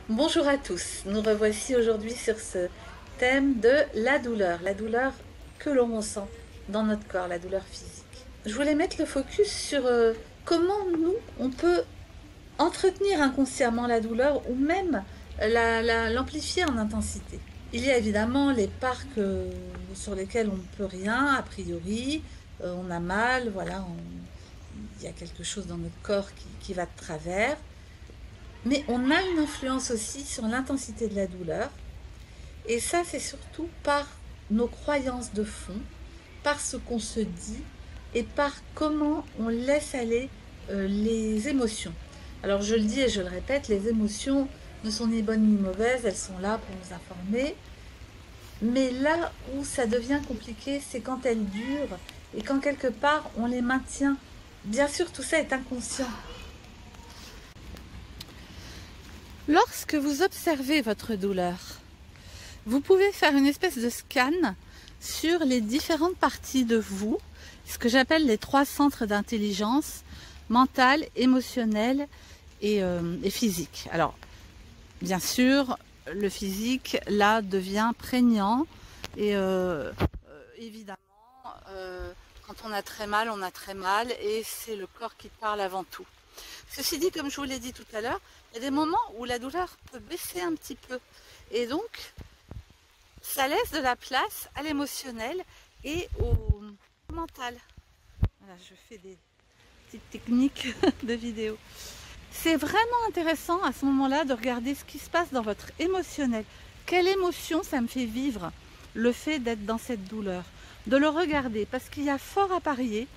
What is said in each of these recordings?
Bonjour à tous, nous revoici aujourd'hui sur ce thème de la douleur que l'on ressent dans notre corps, la douleur physique. Je voulais mettre le focus sur comment nous, on peut entretenir inconsciemment la douleur ou même l'amplifier en intensité. Il y a évidemment les parts sur lesquelles on ne peut rien, a priori, on a mal, voilà, il y a quelque chose dans notre corps qui va de travers. Mais on a une influence aussi sur l'intensité de la douleur. Et ça, c'est surtout par nos croyances de fond, par ce qu'on se dit et par comment on laisse aller les émotions. Alors je le dis et je le répète, les émotions ne sont ni bonnes ni mauvaises, elles sont là pour nous informer. Mais là où ça devient compliqué, c'est quand elles durent et quand quelque part on les maintient. Bien sûr, tout ça est inconscient. Lorsque vous observez votre douleur, vous pouvez faire une espèce de scan sur les différentes parties de vous, ce que j'appelle les 3 centres d'intelligence, mentale, émotionnelle et physique. Alors, bien sûr, le physique, là, devient prégnant et évidemment, quand on a très mal, on a très mal et c'est le corps qui parle avant tout. Ceci dit, comme je vous l'ai dit tout à l'heure, il y a des moments où la douleur peut baisser un petit peu. Et donc, ça laisse de la place à l'émotionnel et au mental. Voilà, je fais des petites techniques de vidéo. C'est vraiment intéressant à ce moment-là de regarder ce qui se passe dans votre émotionnel. Quelle émotion ça me fait vivre, le fait d'être dans cette douleur. De le regarder, parce qu'il y a fort à parier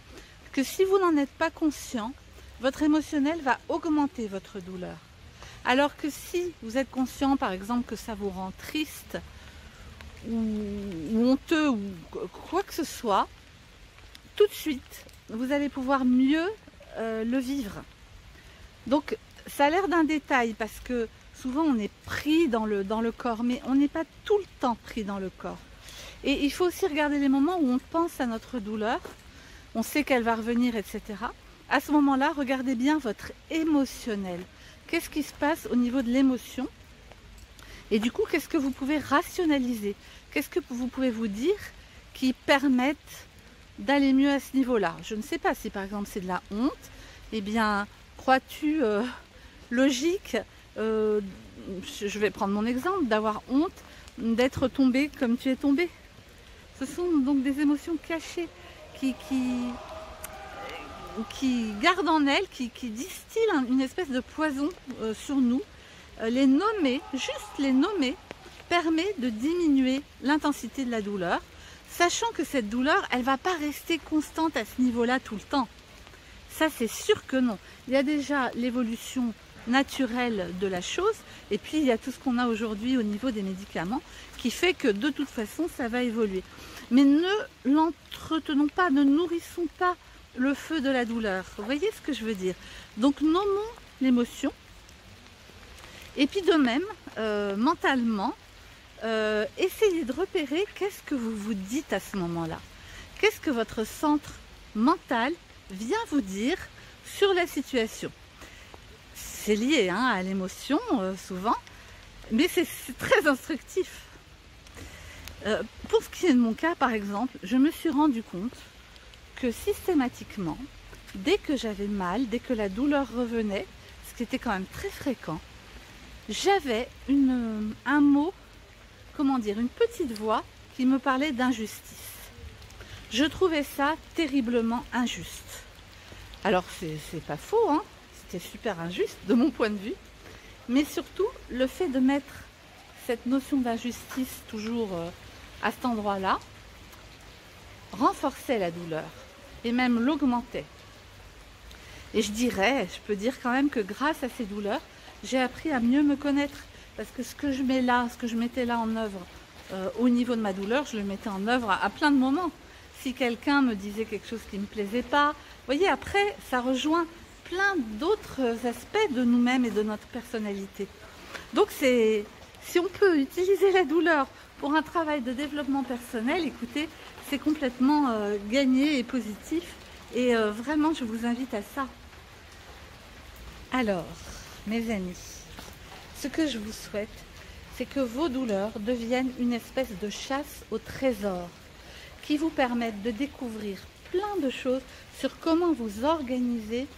que si vous n'en êtes pas conscient, votre émotionnel va augmenter votre douleur. Alors que si vous êtes conscient, par exemple, que ça vous rend triste ou honteux ou quoi que ce soit, tout de suite, vous allez pouvoir mieux le vivre. Donc, ça a l'air d'un détail parce que souvent on est pris dans le corps, mais on n'est pas tout le temps pris dans le corps. Et il faut aussi regarder les moments où on pense à notre douleur, on sait qu'elle va revenir, etc. À ce moment-là, regardez bien votre émotionnel. Qu'est-ce qui se passe au niveau de l'émotion? Et du coup, qu'est-ce que vous pouvez rationaliser? Qu'est-ce que vous pouvez vous dire qui permettent d'aller mieux à ce niveau-là? Je ne sais pas si par exemple c'est de la honte. Eh bien, crois-tu logique, je vais prendre mon exemple, d'avoir honte d'être tombé comme tu es tombé? Ce sont donc des émotions cachées qui gardent en elles, qui distillent une espèce de poison sur nous. Les nommer, juste les nommer, permet de diminuer l'intensité de la douleur, sachant que cette douleur, elle ne va pas rester constante à ce niveau-là tout le temps. Ça, c'est sûr que non. Il y a déjà l'évolution naturelle de la chose, et puis il y a tout ce qu'on a aujourd'hui au niveau des médicaments, qui fait que de toute façon, ça va évoluer. Mais ne l'entretenons pas, ne nourrissons pas le feu de la douleur. Vous voyez ce que je veux dire? Donc nommons l'émotion. Et puis de même, mentalement, essayez de repérer qu'est-ce que vous vous dites à ce moment-là. Qu'est-ce que votre centre mental vient vous dire sur la situation. C'est lié à l'émotion souvent, mais c'est très instructif. Pour ce qui est de mon cas, par exemple, je me suis rendu compte que systématiquement, dès que j'avais mal, dès que la douleur revenait, ce qui était quand même très fréquent, j'avais un mot, comment dire, une petite voix qui me parlait d'injustice. Je trouvais ça terriblement injuste. Alors c'est pas faux, c'était super injuste de mon point de vue, mais surtout le fait de mettre cette notion d'injustice toujours à cet endroit-là renforçait la douleur et même l'augmentait. Et je peux dire quand même que grâce à ces douleurs, j'ai appris à mieux me connaître, parce que ce que je mettais là en œuvre au niveau de ma douleur, je le mettais en œuvre à plein de moments. Si quelqu'un me disait quelque chose qui ne me plaisait pas, vous voyez, après, ça rejoint plein d'autres aspects de nous-mêmes et de notre personnalité. Donc, si on peut utiliser la douleur pour un travail de développement personnel, écoutez, c'est complètement gagné et positif. Et vraiment, je vous invite à ça. Alors, mes amis, Ce que je vous souhaite, c'est que vos douleurs deviennent une espèce de chasse au trésor qui vous permettent de découvrir plein de choses sur comment vous organisez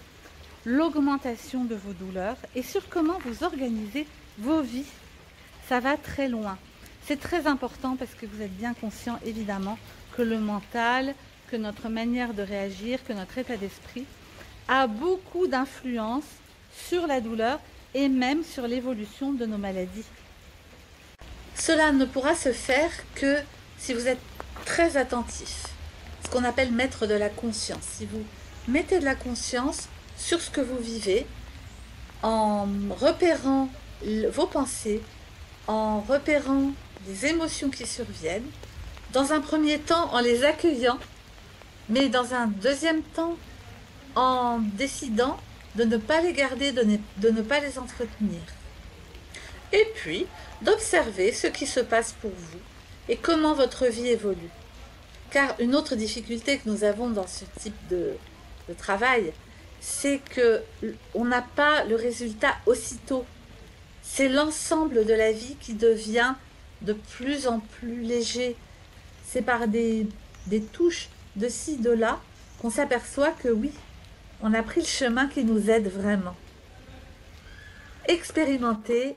l'augmentation de vos douleurs et sur comment vous organisez vos vies. Ça va très loin. C'est très important parce que vous êtes bien conscient évidemment que le mental, que notre manière de réagir, que notre état d'esprit a beaucoup d'influence sur la douleur et même sur l'évolution de nos maladies. Cela ne pourra se faire que si vous êtes très attentif, ce qu'on appelle mettre de la conscience. Si vous mettez de la conscience sur ce que vous vivez, en repérant vos pensées, en repérant les émotions qui surviennent, dans un premier temps en les accueillant, mais dans un deuxième temps en décidant de ne pas les garder, de ne pas les entretenir. Et puis, d'observer ce qui se passe pour vous et comment votre vie évolue. Car une autre difficulté que nous avons dans ce type de travail, c'est qu'on n'a pas le résultat aussitôt. C'est l'ensemble de la vie qui devient de plus en plus léger. C'est par des touches de ci, de là, qu'on s'aperçoit que oui, on a pris le chemin qui nous aide vraiment. Expérimentez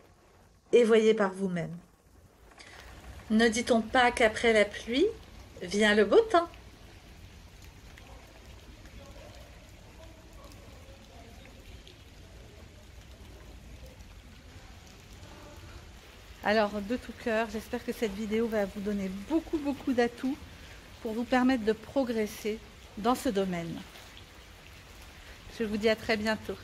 et voyez par vous-même. Ne dit-on pas qu'après la pluie vient le beau temps? Alors, de tout cœur, j'espère que cette vidéo va vous donner beaucoup d'atouts pour vous permettre de progresser dans ce domaine. Je vous dis à très bientôt.